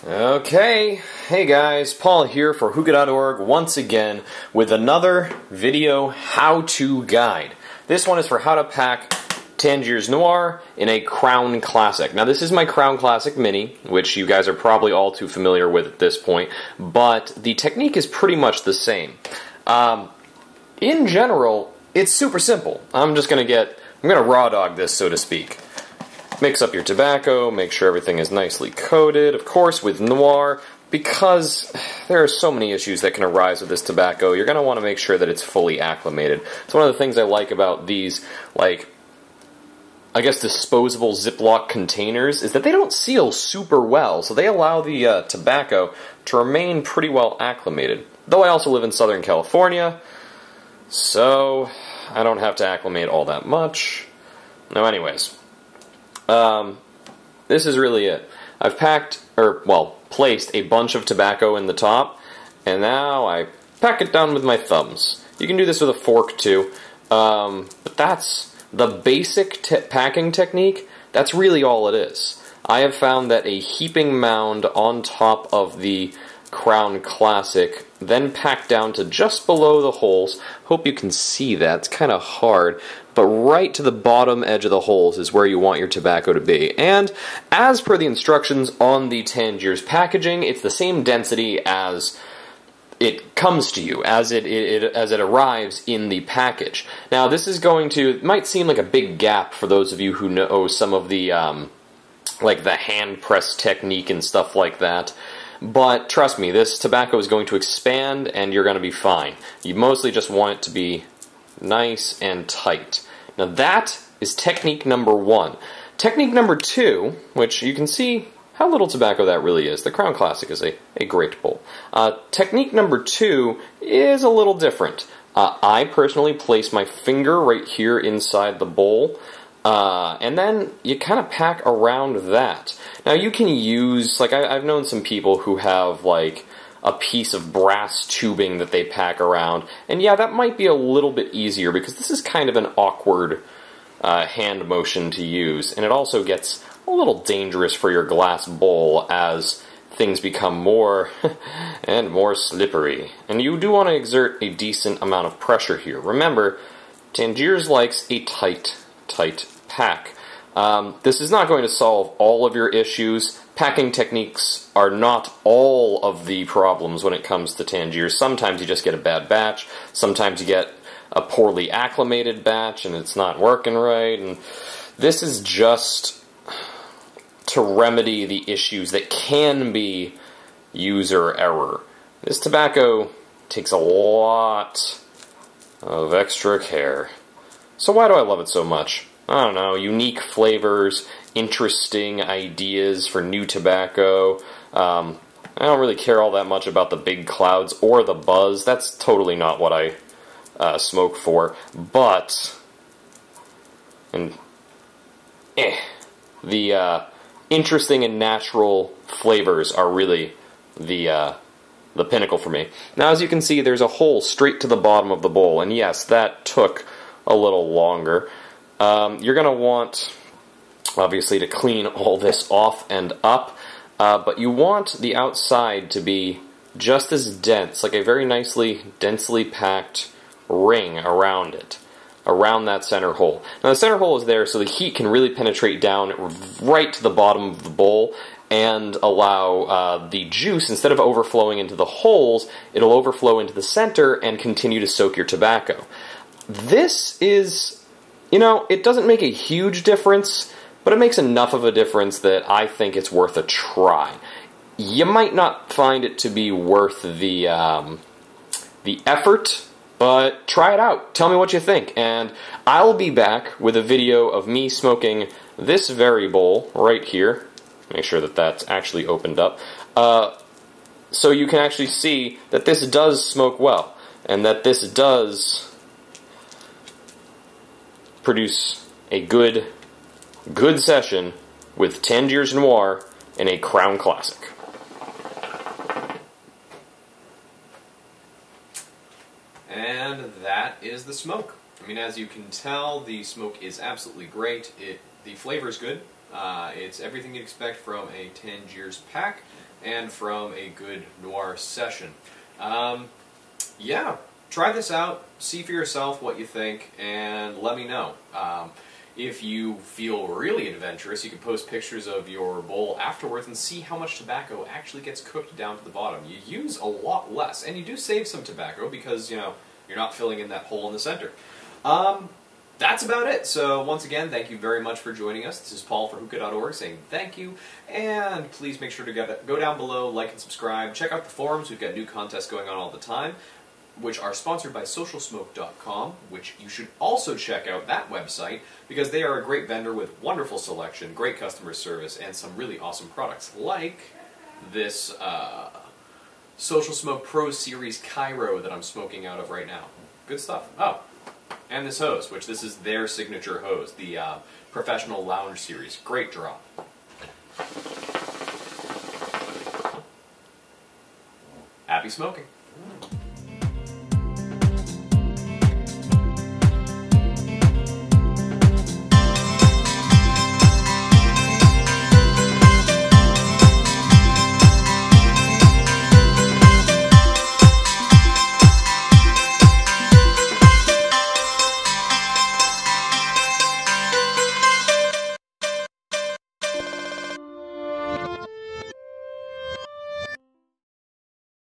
Okay, hey guys, Paul here for Hookah.org once again with another video how-to guide. This one is for how to pack Tangiers Noir in a Crown Classic. Now this is my Crown Classic Mini, which you guys are probably all too familiar with at this point, but the technique is pretty much the same. In general, it's super simple. I'm gonna raw dog this, so to speak. Mix up your tobacco, make sure everything is nicely coated, of course with Noir, because there are so many issues that can arise with this tobacco. You're going to want to make sure that it's fully acclimated. It's one of the things I like about these, I guess disposable Ziploc containers, is that they don't seal super well, so they allow the tobacco to remain pretty well acclimated. Though I also live in Southern California, so I don't have to acclimate all that much. Now anyways, this is really it. I've placed a bunch of tobacco in the top, and now I pack it down with my thumbs. You can do this with a fork too, but that's the basic packing technique. That's really all it is. I have found that a heaping mound on top of the Crown Classic, then packed down to just below the holes. Hope you can see that. It's kind of hard. But right to the bottom edge of the holes is where you want your tobacco to be. And as per the instructions on the Tangiers packaging, it's the same density as it comes to you, as it arrives in the package. Now this is it might seem like a big gap for those of you who know some of the, like the hand press technique and stuff like that. But trust me, this tobacco is going to expand and you're going to be fine. You mostly just want it to be nice and tight. Now that is technique number one. Technique number two, which you can see how little tobacco that really is. The Crown Classic is a great bowl. Technique number two is a little different. I personally place my finger right here inside the bowl, and then you kind of pack around that. Now you can use, I've known some people who have a piece of brass tubing that they pack around, and yeah, that might be a little bit easier because this is kind of an awkward hand motion to use, and it also gets a little dangerous for your glass bowl as things become more and more slippery. And you do want to exert a decent amount of pressure here. Remember, Tangiers likes a tight pack. This is not going to solve all of your issues. Packing techniques are not all of the problems when it comes to Tangiers. Sometimes you just get a bad batch, sometimes you get a poorly acclimated batch and it's not working right, and this is just to remedy the issues that can be user error. This tobacco takes a lot of extra care. So why do I love it so much? I don't know, unique flavors, interesting ideas for new tobacco. I don't really care all that much about the big clouds or the buzz. That's totally not what I smoke for. But the interesting and natural flavors are really the pinnacle for me. Now, as you can see, there's a hole straight to the bottom of the bowl, and yes, that took a little longer. You're going to want, obviously, to clean all this off and up, but you want the outside to be just as dense, like a very densely packed ring around it, around that center hole. Now the center hole is there so the heat can really penetrate down right to the bottom of the bowl and allow the juice, instead of overflowing into the holes, it'll overflow into the center and continue to soak your tobacco. This is, it doesn't make a huge difference, but it makes enough of a difference that I think it's worth a try. You might not find it to be worth the effort, but try it out. Tell me what you think, and I'll be back with a video of me smoking this very bowl right here. Make sure that that's actually opened up, so you can actually see that this does smoke well, and that this does produce a good session with Tangiers Noir in a Crown Classic. And that is the smoke. I mean, as you can tell, the smoke is absolutely great. The flavor is good. It's everything you'd expect from a Tangiers pack and from a good noir session. Yeah, try this out, see for yourself what you think, and let me know. If you feel really adventurous, you can post pictures of your bowl afterwards and see how much tobacco actually gets cooked down to the bottom. You use a lot less, and you do save some tobacco because, you know, you're not filling in that hole in the center. That's about it. So once again, thank you very much for joining us. This is Paul for Hookah.org saying thank you, and please make sure to go down below, like and subscribe. Check out the forums. We've got new contests going on all the time, which are sponsored by socialsmoke.com, which you should also check out that website because they are a great vendor with wonderful selection, great customer service, and some really awesome products like this Social Smoke Pro Series Cairo that I'm smoking out of right now. Good stuff. Oh, and this hose, which this is their signature hose, the Professional Lounge Series. Great drop. Happy smoking.